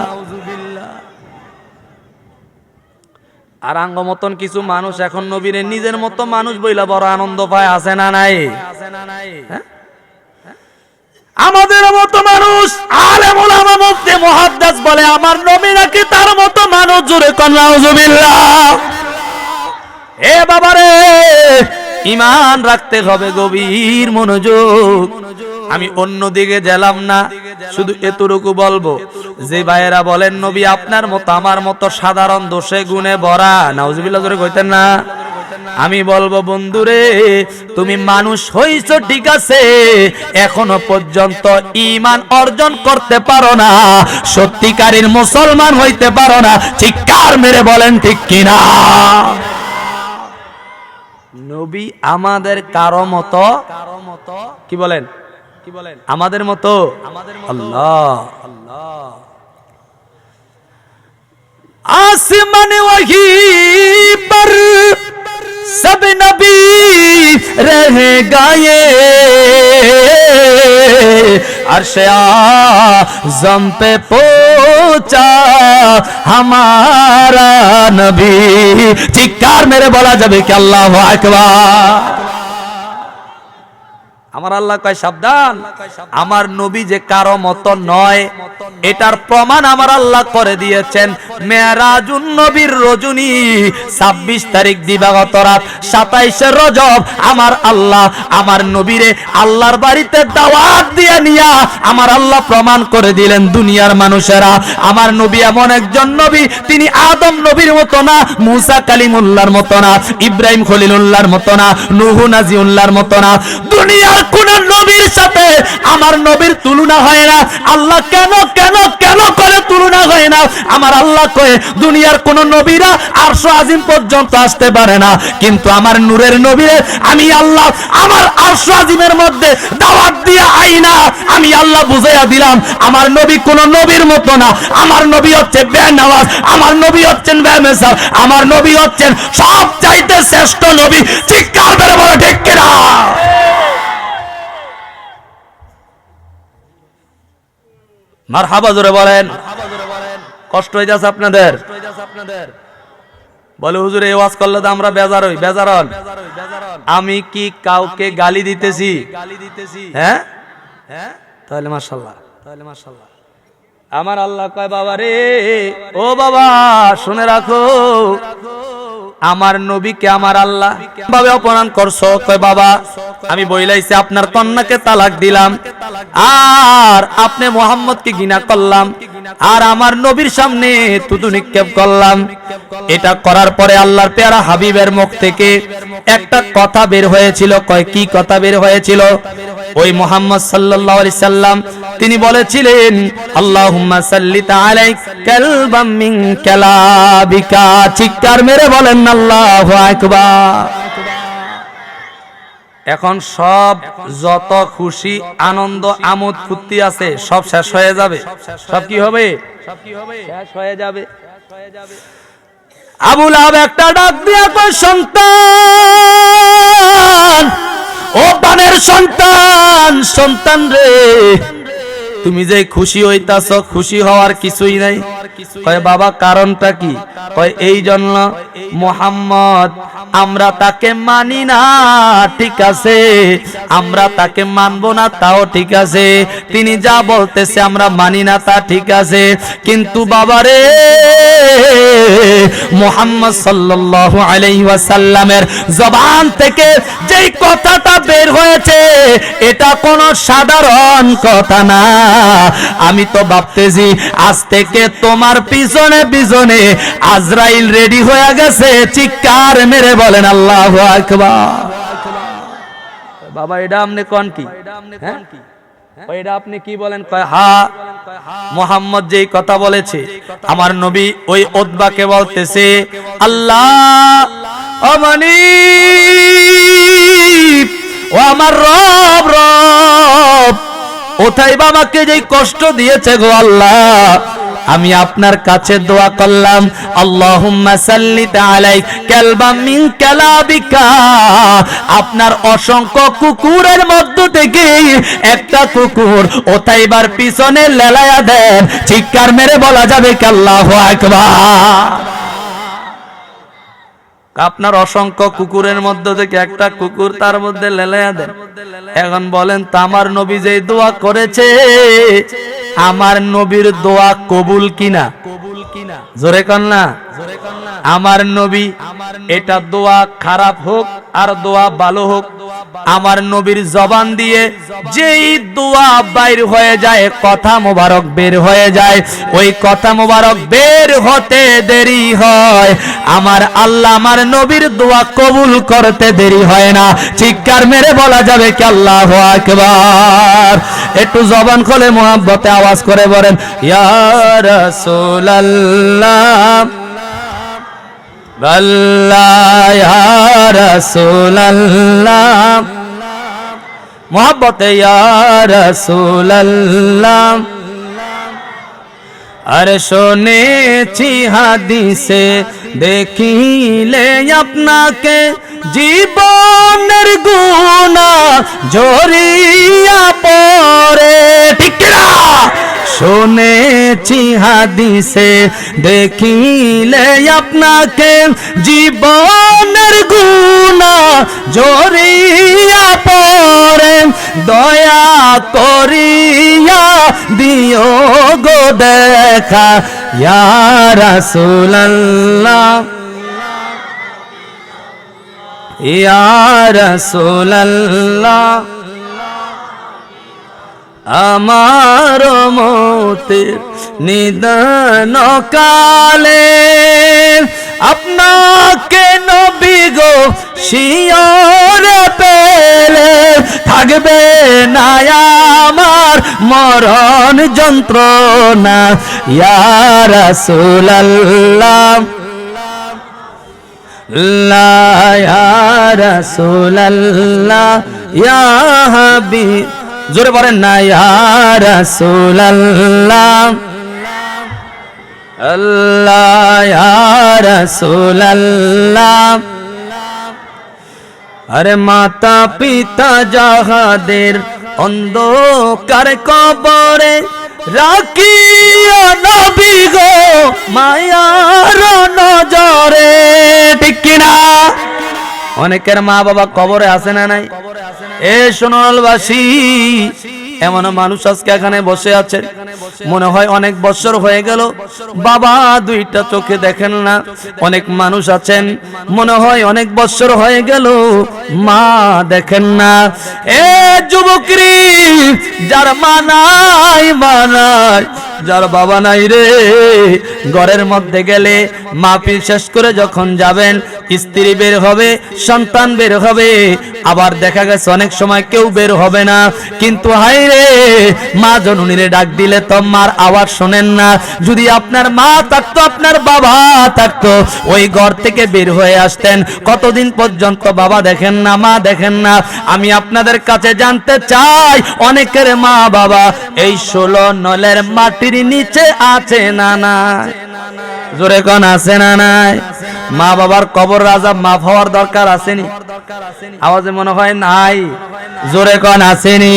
আর আঙ্গ মতন কিছু মানুষ এখন নবীরে নিজের মতো মানুষ বইলা বড় আনন্দ পায়, আছে না নাই? আমাদের মতো মানুষ আলেম উলামা মুফতি মুহাদ্দিস বলে আমার নবী নাকি তার মতো মানুষ। জোরে কোন নাউজুবিল্লাহ। এ বাবারে ঈমান রাখতে হবে, গভীর মনোযোগ। আমি অন্য দিকে গেলাম না, শুধু এতটুকু বলবো, যে ভাইয়েরা বলেন নবী আপনার মতো আমার মতো সাধারণ দোষে গুণে ভরা, নাউজুবিল্লাহ জোরে কইতেন না? আমি বলবো বন্ধুরে, তুমি মানুষ হইছো ঠিক আছে, এখনো পর্যন্ত ঈমান অর্জন করতে পারো না, সত্যিকারের মুসলমান হইতে পারো না। চিৎকার মেরে বলেন ঠিক কিনা? নবী আমাদের কারো মতো, কি বলেন, আমাদের মতো? আল্লাহ আল্লাহ आसमान वही पर सब नबी रह गए, अर्श आज़म पे पहुंचा हमारा नबी। चिৎকার मेरे बोला যাবে কি আল্লাহু আকবার। আমার আল্লাহ কয় সাবধান, আমার নবী যে কারো মতো নয়, এটার প্রমাণ আমার আল্লাহ করে দিয়েছেন। মেরাজুন নবীর রজনী 26 তারিখ দিবাগত রাত 27 রজব আমার আল্লাহ আমার নবীরে আল্লাহর বাড়িতে দাওয়াত দিয়ে নিয়া আমার আল্লাহ প্রমাণ করে দিলেন দুনিয়ার মানুষেরা, আমার নবী এমন একজন নবী, তিনি আদম নবীর মতো না, মুসা কালিমুল্লাহর মতো না, ইব্রাহিম খলিলুল্লাহর মতো না, নূহ নাজিউল্লাহর মতো না। দুনিয়ার কোন নবীর সাথে আমার নবীর তুলনা হয় না। আল্লাহ কেন কেন কেন করে তুলনা হয় না? আমার আল্লাহ কয়ে দুনিয়ার কোন নবীরা আরশ আজিম পর্যন্ত আসতে পারে না, কিন্তু আমার নূরের নবীরে আমি আল্লাহ আমার আরশ আজিমের মধ্যে দাওয়াত দিয়া আইনা আমি আল্লাহ বুঝাইয়া দিলাম আমার নবী কোন নবীর মতো না। আমার নবী হচ্ছে বেনামাজ, আমার নবী হচ্ছেন বেমেসাল, আমার নবী হচ্ছেন সব চাইতে শ্রেষ্ঠ নবী। চিৎকার করে বলো ঠিক কিনা? মারহাবা জোরে বলেন। কষ্ট হয়ে যাচ্ছে আপনাদের? বলে হুজুর এই ওয়াজ করলে তো আমরা বেজার হই। বেজার হন? আমি কি কাউকে গালি দিতেছি? হ্যাঁ হ্যাঁ, তাহলে মাশাআল্লাহ, তাহলে মাশাআল্লাহ। আমার আল্লাহ কয় বাবা রে, ও বাবা শুনে রাখো, আমার নবীকে আমার আল্লাহ ভাবে অপমান করছো। কয় বাবা আমি বইলাইছি আপনার কন্যাকে তালাক দিলাম, আর আপনি মুহাম্মদকে ঘৃণা করলাম, আর আমার নবীর সামনে তুতু নিক্ষেপ করলাম। এটা করার পরে আল্লাহর পেয়ারা হাবিবের মুখ থেকে একটা কথা বের হয়েছিল। কয় কি কথা বের হয়েছিল? ওই মুহাম্মদ সাল্লাল্লাহু আলাইহি সাল্লাম তিনি বলেছিলেন আল্লাহুম্মা সাল্লিত আলাইক কালবাম মিন কালাবিকা। চিৎকার মেরে বলেন আল্লাহু আকবার। এখন সব যত খুশি আনন্দ আমোদ ফুর্তি আছে সব শেষ হয়ে যাবে। সব কি হবে? শেষ হয়ে যাবে। আবু লাহাব একটা ডাক দিয়া কয় সন্তান, ও প্রাণের সন্তান, সন্তান রে তুমি যে খুশি হইতাছ, খুশি হওয়ার কিছুই নাই। কয় বাবা কারণটা কি? কয় এই জন্য মুহাম্মদ আমরা তাকে মানি না, ঠিক আছে, আমরা তাকে মানব না তাও ঠিক আছে, তিনি যা বলতেছে আমরা মানি না তা ঠিক আছে, কিন্তু বাবা রে মুহাম্মদ সাল্লাল্লাহু আলাইহি ওয়াসাল্লামের জবান থেকে যেই কথাটা বের হয়েছে এটা কোনো সাধারণ কথা না। আমি তো ভাবতেছি আজ থেকে তোমার পিছনে পিছনে আজরাইল রেডি হয়ে গেছে, চিৎকার মেরে বলেন আল্লাহু আকবার। বাবা এটা আপনি কোন কি, হ্যাঁ এটা আপনি কি বলেন? কয় হ্যাঁ, মুহাম্মদ যেই কথা বলেছে আমার নবী ওই উতবাকে বলতেছে, আল্লাহ ও মানিক ও আমার রব, রব উতাইবা আমাকে যেই কষ্ট দিয়েছে গো আল্লাহ, আমি আপনার কাছে দোয়া করলাম, আল্লাহুম্মা সাল্লিত আলাইক কালবাম মিন কালাবিকা, আপনার অসংখ্য কুকুরের মধ্য থেকে একটা কুকুর উতাইবার পিছনে লেলায়া দেন, চিৎকার মেরে বলা যাবে কি আল্লাহু আকবার। আপনার অসংখ্য কুকুরের মধ্যে থেকে একটা কুকুর তার মধ্যে লেলায়া দেন। এখন বলেন তো আমার নবী যে দোয়া করেছে আমার নবীর দোয়া কবুল কিনা? জোরে কন না। আমার নবী এটা দোয়া খারাপ হোক আর দোয়া ভালো হোক, আমার নবীর জবান দিয়ে যেই দোয়া বাইর হয়ে যায়, কথা মোবারক বের হয়ে যায়, ওই কথা মোবারক বের হতে দেরি হয়, আমার আল্লাহ আমার নবীর দোয়া কবুল করতে দেরি হয় না। চিৎকার মেরে বলা যাবে কি আল্লাহু আকবার। একটু জবান খুলে মুহাব্বতে আওয়াজ করে বলেন ইয়া রাসূলুল্লাহ, আল্লাহ ইয়া রাসূলুল্লাহ, মুহাব্বতে ইয়া রাসূলুল্লাহ। আরে শুনেছি হাদিসে দেখিলে আপনাকে জীবনের গুনাহ ঝরিয়া পড়ে, ঠিক না? শুনেছি হাদিসে দেখিলে আপনাকে জীবনের গুনাহ ঝরিয়া পড়ে, দয়া করিয়া দিও গো দেখা ইয়া রাসূলুল্লাহ, ইয়া রাসূলুল্লাহ। আমার মতের নিদান কালে আপনাকে নবী গো শিয়রে পেলে, থাকবে না আমার মরণ যন্ত্রণা ইয়া রাসূলুল্লাহ, ইয়া রাসূলুল্লাহ, ইয়া হাবিব, জোরে বলেন না ইয়া রাসূলুল্লাহ, আল্লাহ ইয়া রাসূলুল্লাহ। আরে মাতা পিতা যাহাদের অন্ধকার কবরে রাখিও নবী গো মায়ার নজরে, ঠিক কিনা? অনেকের মা বাবা কবরে আছে না নাই? এ সোনালবাসী, এমন মানুষ আজকে এখানে বসে আছেন, মনে হয় অনেক বছর হয়ে গেল বাবা দুইটা চোখে দেখেন না। অনেক মানুষ আছেন মনে হয় অনেক বছর হয়ে গেল মা দেখেন না। এ যুবকরি, যার মা নাই, মা নাই, যার বাবা নাই রে, ঘরের মধ্যে গেলে মাহফিল শেষ করে যখন যাবেন, স্ত্রী বের হবে, সন্তান বের হবে, আবার দেখা গেছে অনেক সময় কেউ বের হবে না, কিন্তু হাই রে মা জননীরে ডাক দিলে তো মার আওয়াজ শোনেন না। যদি আপনার মা থাকতো, আপনার বাবা থাকতো, ওই ঘর থেকে বের হয়ে আসতেন। কতদিন পর্যন্ত বাবা দেখেন না, মা দেখেন না? আমি আপনাদের কাছে জানতে চাই, অনেকের মা বাবা এই 16 নলের মাটির নিচে আছে না নাই? জোরে কোন আছে না নাই? মা বাবার কবর আযাব মাফ হওয়ার দরকার আসেনি? আওয়াজে মনে হয় নাই। জোরে কোন আসেনি?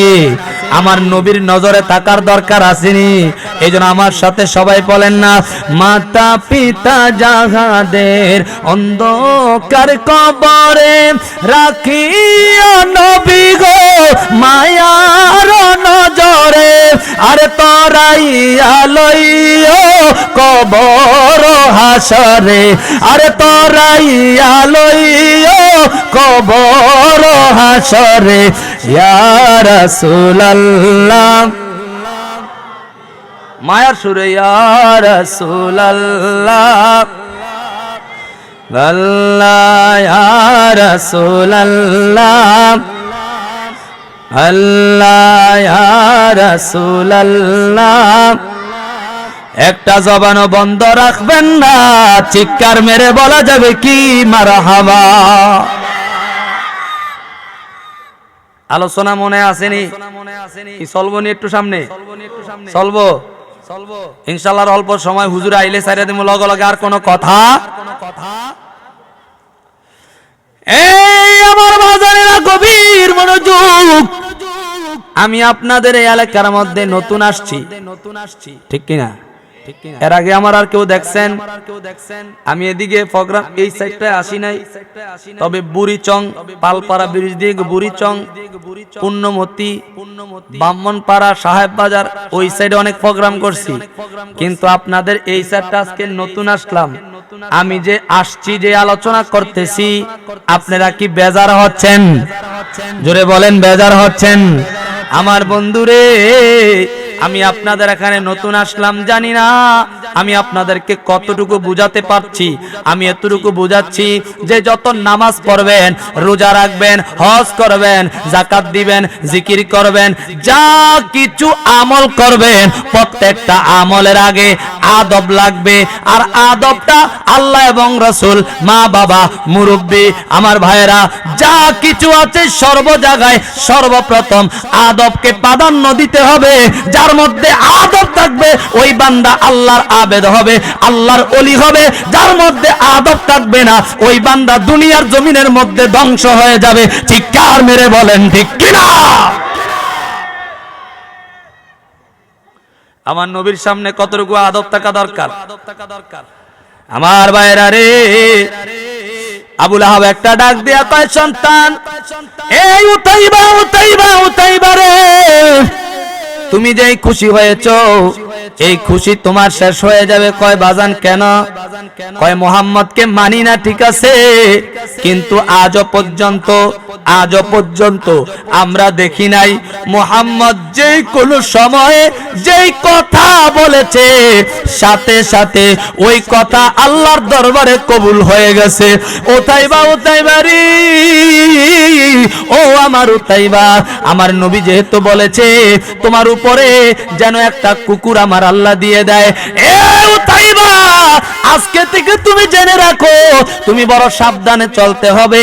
আমার নবীর নজরে থাকার দরকার আসেনি? এই জন্য আমার সাথে সবাই বলেন না, মাতা পিতা যাহাদের অন্ধকার কবরে রাখিও নবী গো মায়ার নজরে, আরে তরাইয়া লইও কবর হাসরে, আরে তরাইয়া লইও কবর হাসরে, ইয়া রাসূলুল্লাহ মায়ার সুরে, ইয়া রাসূলুল্লাহ আল্লাহ, ইয়া রাসূলুল্লাহ আল্লাহ, ইয়া রাসূলুল্লাহ। একটা জবানও বন্ধ রাখবেন না, চিৎকার মেরে বলা যাবে কি মারহাবা। আলোচনা মনে আসেনি? কি চলবো নি একটু সামনে? চলবো ইনশাআল্লাহ। অল্প সময় হুজুর আইলে সাইরা দিমু লগে লগে। আর কোন কথা? এই আমার বাজারেরা গভীর মনোযোগ। আমি আপনাদের এই এলাকার মধ্যে নতুন আসছি, ঠিক কিনা? এর আগে আমার আর কেউ দেখছেন? আমি এদিকে প্রোগ্রাম এই সাইডটায় আসি নাই, তবে বুড়িচং পালপাড়া ব্রিজ দিয়ে বুড়িচং, পূর্ণমতি, ব্রাহ্মণপাড়া, সাহেব বাজার ওই সাইডে অনেক প্রোগ্রাম করছি। কিন্তু আপনাদের এই সাইডটা আজকে নতুন আসলাম। আমি যে আসছি, যে আলোচনা করতেছি, আপনারা কি বেজার হচ্ছেন? জোরে বলেন, বেজার হচ্ছেন? আমার বন্ধুরে, আমি আপনাদের এখানে নতুন আসলাম, জানি না আমি আপনাদেরকে কতটুকু বুঝাতে পারছি। আমি এতটুকু বুঝাচ্ছি যে যত নামাজ পড়বেন, রোজা রাখবেন, হজ করবেন, যাকাত দিবেন, জিকির করবেন, যা কিছু আমল করবেন, প্রত্যেকটা আমলের আগে আদব লাগবে। আর আদবটা আল্লাহ এবং রাসূল, মা বাবা, মুরব্বী, আমার ভাইয়েরা, যা কিছু আছে সর্ব জায়গায় সর্বপ্রথম আদবকে প্রাধান্য দিতে হবে। যার মধ্যে আদব থাকবে ওই বান্দা আল্লাহর আবেদ হবে, আল্লাহর ওলি হবে। যার মধ্যে আদব থাকবে না ওই বান্দা দুনিয়ার জমিনের মধ্যে ধ্বংস হয়ে যাবে। চিৎকার মেরে বলেন ঠিক কিনা? আমার নবীর সামনে কতটুকু আদব থাকা দরকার? আমার ভাইরা রে, আবু লাহাব একটা ডাক দিয়া কয়, সন্তান, এই উতাইবা উতাইবা উতাইবা রে, তুমি যেই খুশি হয়েছো, এই খুশি তোমার শেষ হয়ে যাবে। কয় বাজান কেন? কয় মুহাম্মদকে মানি না, ঠিক আছে, কিন্তু আজও পর্যন্ত আমরা দেখি নাই মুহাম্মদ যেই কোনো সময়ে যেই কথা বলেছে, সাথে সাথে ওই কথা আল্লাহর দরবারে কবুল হয়ে গেছে। উতাইবা উতাইবা রে, ও আমার উতাইবা, আমার নবী যেহেতু বলেছে তোমার উপরে যেন একটা কুকুর আমার আল্লাহ দিয়ে দেয়, এ উতাইবা, আজকে থেকে তুমি জেনে রাখো, তুমি বড় সাবধানে চলতে হবে,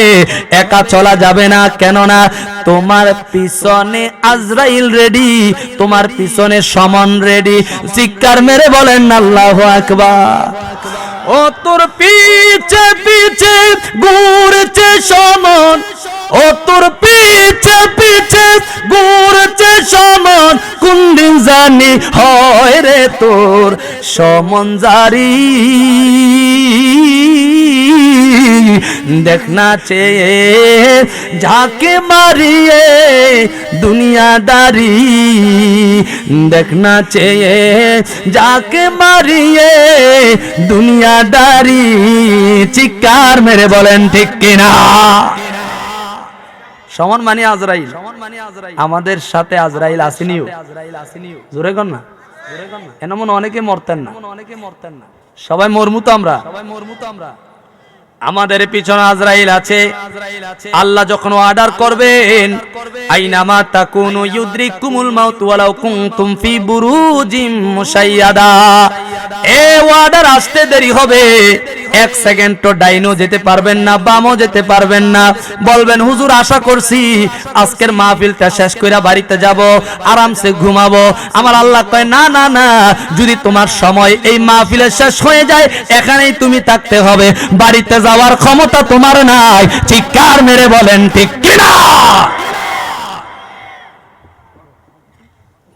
একা চলা যাবে না। কেননা তোমার পিছনে আজরাইল রেডি, তোমার পিছনে সমন রেডি। চিৎকার মেরে বলেন আল্লাহু আকবার। ও তোর পিছে পিছে ঘুরছে সমন, ও তোর পিছে পিছে ঘুরছে সমন, কোন দিন জানি হয় রে তোর সমন জারি। দেখনা চেয়ে যাকে মারিয়ে দুনিয়াদারি, দেখনা চেয়ে যাকে মারিয়ে দুনিয়াদারি। চিৎকার মেরে বলেন ঠিক কিনা? সমান মানে আজরাইল, আমাদের সাথে আজরাইল আসেনিও, জোরে কর না, এমন অনেকে মরতেন না, সবাই মরমু তো আমরা, আমাদের পিছনে আজরাইল আছে। আল্লাহ যখন অর্ডার করবেন, আইনামা তাকুনু ইউদরিকুমুল মাউত ওয়ালাউ কুনতুম ফি বুরুজিম মুশাইয়াদা, এই অর্ডার আসতে দেরি হবে। এক সেকেন্ড তো ডাইনও যেতে পারবেন না, বামও যেতে পারবেন না। বলবেন হুজুর আশা করছি আজকের মাহফিলটা শেষ কইরা বাড়িতে যাব, আরামসে ঘুমাবো। আমার আল্লাহ কয় না না না, যদি তোমার সময় এই মাহফিলে শেষ হয়ে যায়, এখানেই তুমি থাকতে হবে, বাড়িতে যাওয়ার ক্ষমতা তোমার নাই। চিৎকার মেরে বলেন ঠিক কিনা?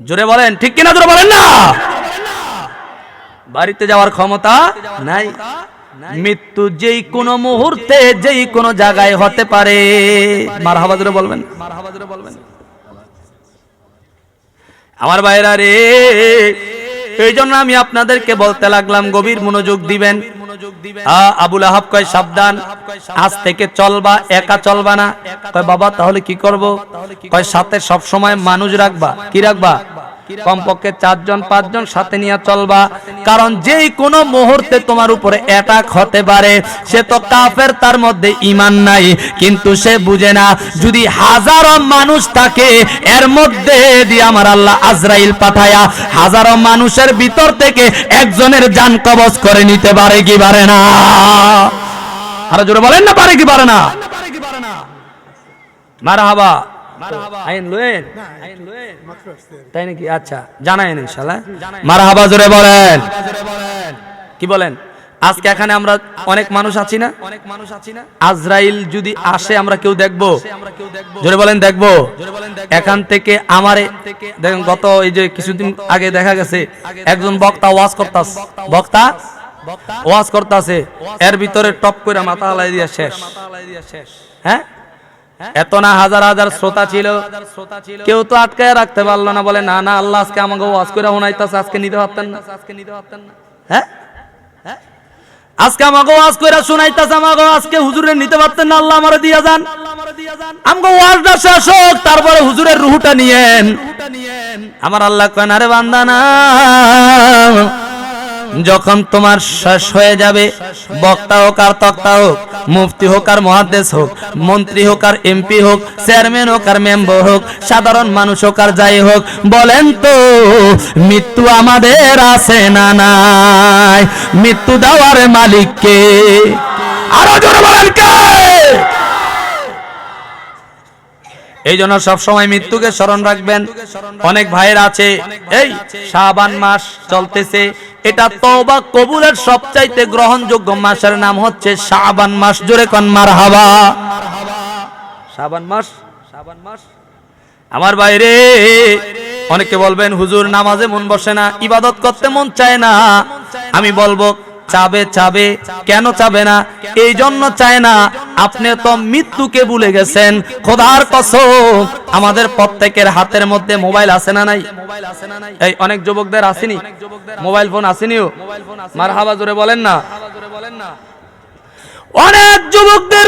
জোরে বলেন ঠিক কিনা, জোরে বলেন না। বাড়িতে যাওয়ার ক্ষমতা নাই। মৃত্যু যেই কোনো মুহূর্তে যেই কোনো জায়গায় হতে পারে। মারহাবা জোরে বলবেন, মারহাবা জোরে বলবেন। আমার ভাইরা রে, এই জন্য আমি আপনাদেরকে বলতে লাগলাম গভীর মনোযোগ দিবেন। আবু লাহাব কয় সাবধান, আজ থেকে চলবা, একা চলবা না। কয় বাবা তাহলে কি করব? কয় সাথে সব সময় মানুষ রাখবা। কি রাখবা? কমপক্ষে 4 জন 5 জন সাথে নিয়ে চলবা, কারণ যেই কোনো মুহূর্তে তোমার উপরে অ্যাটাক হতে পারে। সে তো কাফের, তার মধ্যে ঈমান নাই, কিন্তু সে বুঝে না যদি হাজারো মানুষ থাকে এর মধ্যে দিয়ে আমার আল্লাহ আজরাইল পাঠায়া হাজারো মানুষের ভিতর থেকে একজনের জান কবজ করে নিতে পারে কি পারে না? আর জোরে বলেন না, পারে কি পারে না? মারহাবা। আইন লয়েন, তাই নাকি? আচ্ছা জানাইন ইনশাআল্লাহ। মারহাবা জোরে বলেন। কি বলেন? আজকে এখানে আমরা অনেক মানুষ আছি না? আজরাইল যদি আসে আমরা কেউ দেখবো? জোরে বলেন দেখবো। এখান থেকে আমারে দেখেন, গত এই যে কিছুদিন আগে দেখা গেছে একজন বক্তা ওয়াজ করতাছে, বক্তা ওয়াজ করতাছে, এর ভিতরে টপ করে মাথা হালাই দিয়া শেষ। হ্যাঁ, এত না হাজার হাজার শ্রোতা ছিল, কেউ তো আটকায় রাখতে পারলো না। বলে না না, আল্লাহ আজকে আমাকে ওয়াজ করে শোনাইতাছে, আজকে নিতে পারতেন না। হ্যাঁ, আজকে আমাকে ওয়াজ করে শোনাইতাছে, আমাকে আজকে হুজুরের নিতে পারতেন না, আল্লাহ আমারে দিয়া যান। আমাকে ওয়াজটা শেষ হোক, তারপরে হুজুরের রুহটা নিয়েন। আমার আল্লাহ কয় না রে বান্দা না, যখন তোমার শেষ হয়ে যাবে, বক্তা হোক আর তক্তা হোক, মুফতি হোক আর মুহাদ্দিস হোক, মন্ত্রী হোক আর এমপি হোক, চেয়ারম্যান হোক আর মেম্বার হোক, সাধারণ মানুষ হোক আর যাই হোক, বলেন তো মৃত্যু আমাদের আছে না নাই? মৃত্যু দেওয়ার মালিক কে? আরো জোরে বলেন কে? এই জন্য সবসময় মৃত্যুকে স্মরণ রাখবেন। অনেক ভাইয়ের আছে, এই শাবান মাস চলতেছে, এটা তওবা কবুলের সবচাইতে গ্রহণযোগ্য মাসের নাম হচ্ছে শাবান মাস। জোরে কোন মারহাবা। শাবান মাস, শাবান মাস। আমার বাইরে অনেকে বলবেন হুজুর নামাজে মন বসে না, ইবাদত করতে মন চায় না। আমি বলবো চাবে, চাবে কেন চাবে না? এই জন্য চায় না, আপনি তো মৃত্যুকে ভুলে গেছেন। খোদার কসম, আমাদের প্রত্যেকের হাতের মধ্যে মোবাইল আছে না নাই? এই অনেক যুবকদের আসেনি মোবাইল ফোন? আসেনিও? মারহাবা জোরে বলেন না। অনেক যুবকদের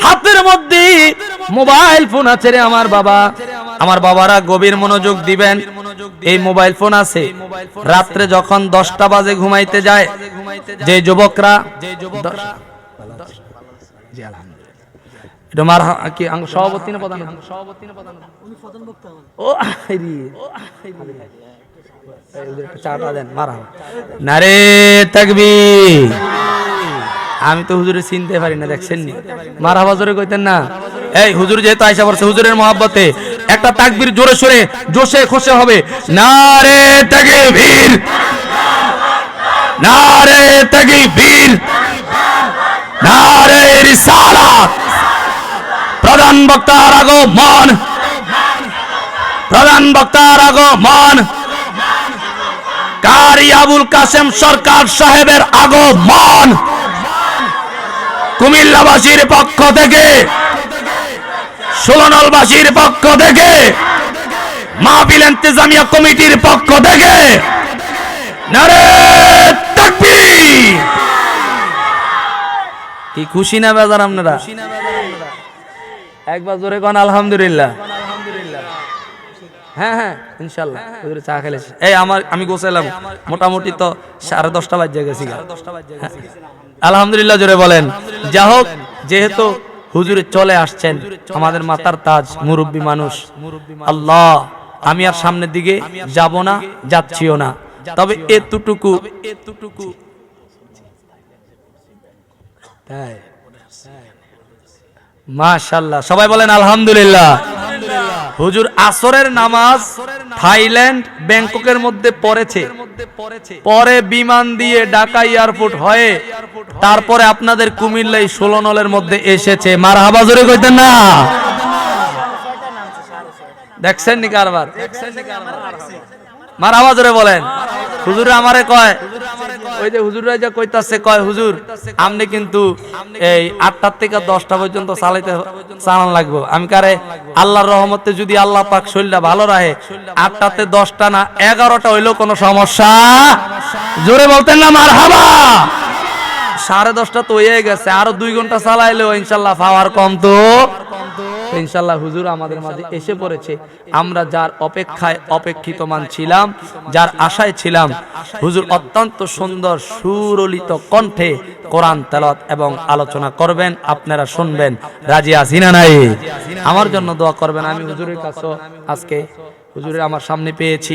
হাতের মধ্যে মোবাইল ফোন আছে রে আমার বাবা। আমার বাবারা গভীর মনোযোগ দিবেন। এই মোবাইল ফোন আছে, রাত্রে যখন 10টা বাজে ঘুমাইতে যায়, যে যুবকরা এটা মার কি সভাপতি না প্রধান? ও চাটা দেন। মারহাবা। নারে তাকবীর। আমি তো হুজুরে চিনতে পারি না, দেখছেন নি? মারহাবা জোরে কইতেন না। এই হুজুর যেহেতু আয়েশা পড়ছে, হুজুরের মহব্বতে একটা তাকবীর জোরে সোরে জোশে খুশি হবে। নারে তাকবীর, নারে তাকবীর, নারে রিসালাত। প্রধান বক্তার আগমন, প্রধান বক্তার আগমন, কারি আবুল কাসেম সরকার সাহেবের আগমন। কুমিল্লাবাসীর পক্ষ থেকে, সুলনলবাসীর পক্ষ থেকে, মাহফিল ইন্তেজামিয়া কমিটির পক্ষ থেকে নারে তাকবীর। কি খুশি না বেজার আপনারা? একবার জোরে কোন আলহামদুলিল্লাহ। হ্যাঁ হ্যাঁ ইনশাআল্লাহ। চা খেলে এই আমি গোছাইলাম, মোটামুটি তো 10:30 বাজে গেছি। আলহামদুলিল্লাহ জোরে বলেন। যা হোক, যেহেতু হুজুরে চলে আসছেন, আমাদের মাতার তাজ, মুরব্বী মানুষ, আল্লাহ আমি আর সামনের দিকে যাব না, যাচ্ছিও না, তবে এতটুকু মাশাআল্লাহ। সবাই বলেন আলহামদুলিল্লাহ। হুজুর আসরের নামাজ থাইল্যান্ড ব্যাংককের মধ্যে পড়েছে, পরে বিমান দিয়ে ঢাকা এয়ারপোর্ট হয়ে তারপরে আপনাদের কুমিল্লায় 16 নলের মধ্যে এসেছে। মারহাবা জোরে কইতেন না? দেখছেন নি কারবার? মারহাবা জোরে বলেন। হুজুর আমারে কয়, ওই যে হুজুররা যা কইতাছে, কয় হুজুর আপনি কিন্তু এই 8টা থেকে 10টা পর্যন্ত চালান লাগবে। আমি কারে আল্লাহর রহমতে যদি আল্লাহ পাক শরীরটা ভালো রাখে 8টাতে 10টা না 11টা হইলেও কোনো সমস্যা, জোরে বলতেন না মারহাবা। 10:30 তো হয়ে গেছে, আরো 2 ঘন্টা চালাইলেও ইনশাল্লাহ পাওয়ার কম তো ইনশাল্লাহ হুজুর আমাদের মাঝে এসে পড়েছে। আমরা যার অপেক্ষায় অপেক্ষিতমান ছিলাম, যার আশায় ছিলাম, হুজুর অত্যন্ত সুন্দর সুরলিত কণ্ঠে কোরআন তেলাওয়াত এবং আলোচনা করবেন, আপনারা শুনবেন। রাজি আছি না নাই? আমার জন্য দোয়া করবেন। আমি হুজুরের কাছে আজকে হুজুরের আমার সামনে পেয়েছি,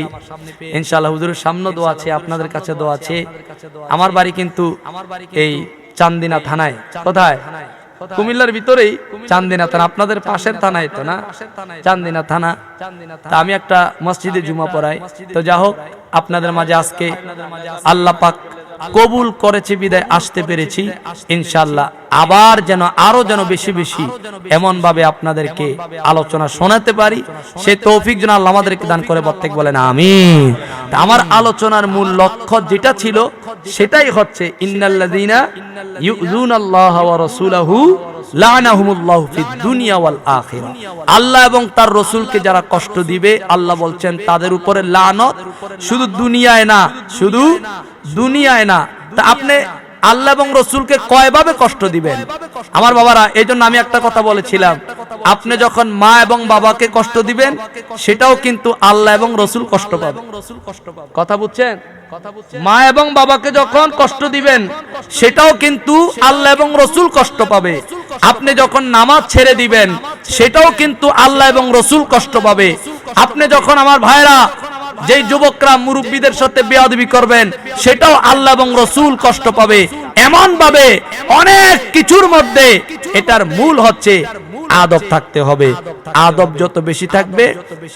ইনশাআল্লাহ হুজুরের সামনে দোয়া আছে, আপনাদের কাছে দোয়া আছে। আমার বাড়ি কিন্তু এই চান্দিনা থানায়। কোথায়? কুমিল্লার ভিতরেই চান্দিনা থানা, আপনাদের পাশের থানায় তো না, চান্দিনা থানা। তা আমি একটা মসজিদে জুমা পড়াই। তো যা হোক, আপনাদের মাঝে আজকে আল্লাহ পাক কবুল করেছে বিদায় আসতে পেরেছি। ইনশাআল্লাহ আবার যেন আরো যেন বেশি বেশি এমন ভাবে আপনাদেরকে আলোচনা শোনাতে পারি, সে তৌফিক যেন আল্লাহ আমাদেরকে দান করে। প্রত্যেক বলেন আমিন। আমার আলোচনার মূল লক্ষ্য যেটা ছিল সেটাই হচ্ছে ইন্নাল্লাযীনা ইউযুনাল্লাহা ওয়া রাসূলাহু লা'নাহুমুল্লাহু ফিদ দুনিয়া ওয়াল আখিরাহ। আল্লাহ এবং তার রাসূলকে যারা কষ্ট দিবে, আল্লাহ বলছেন তাদের উপরে লানত, শুধু দুনিয়ায় না, শুধু দুনিয়ায় না। তা আপনি আল্লাহ এবং রাসূলকে কয়ভাবে কষ্ট দিবেন আমার বাবারা? এইজন্য আমি একটা কথা বলেছিলাম, আপনি যখন মা এবং বাবাকে কষ্ট দিবেন সেটাও কিন্তু আল্লাহ এবং রাসূল কষ্ট পাবে। কথা বুঝছেন? মা এবং বাবাকে যখন কষ্ট দিবেন সেটাও কিন্তু আল্লাহ এবং রাসূল কষ্ট পাবে। আপনি যখন নামাজ ছেড়ে দিবেন সেটাও কিন্তু আল্লাহ এবং রাসূল কষ্ট পাবে। আপনি যখন আমার ভাইরা যেই যুবকরা মুরব্বীদের সাথে বেয়াদবি করবেন সেটাও আল্লাহ এবং রাসূল কষ্ট পাবে। এমন ভাবে অনেক কিছুর মধ্যে এটার মূল হচ্ছে আদব থাকতে হবে। আদব যত বেশি থাকবে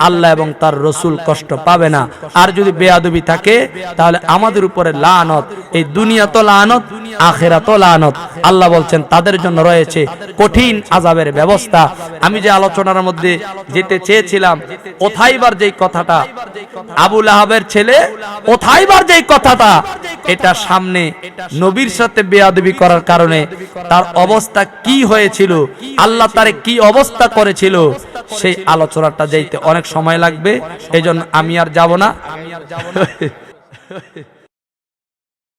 আল্লাহ এবং তার রাসূল কষ্ট পাবে না। আর যদি বেয়াদবি থাকে তাহলে আমাদের উপরে লানত, এই দুনিয়া তো লানত, আখিরাত তো লানত। আল্লাহ বলছেন তাদের জন্য রয়েছে কঠিন আযাবের ব্যবস্থা। আমি যে আলোচনার মধ্যে যেতে চেয়েছিলাম, ওথাইবার যেই কথাটা, আবু লাহাবের ছেলে ওথাইবার যেই কথাটা, এটা সামনে নবীর সাথে বেয়াদবি করার কারণে তার অবস্থা কি হয়েছিল, আল্লাহ তারে কি অবস্থা করেছিল, সেই আলোচনাটা যাইতে অনেক সময় লাগবে। এজন্য আমি আর যাব না।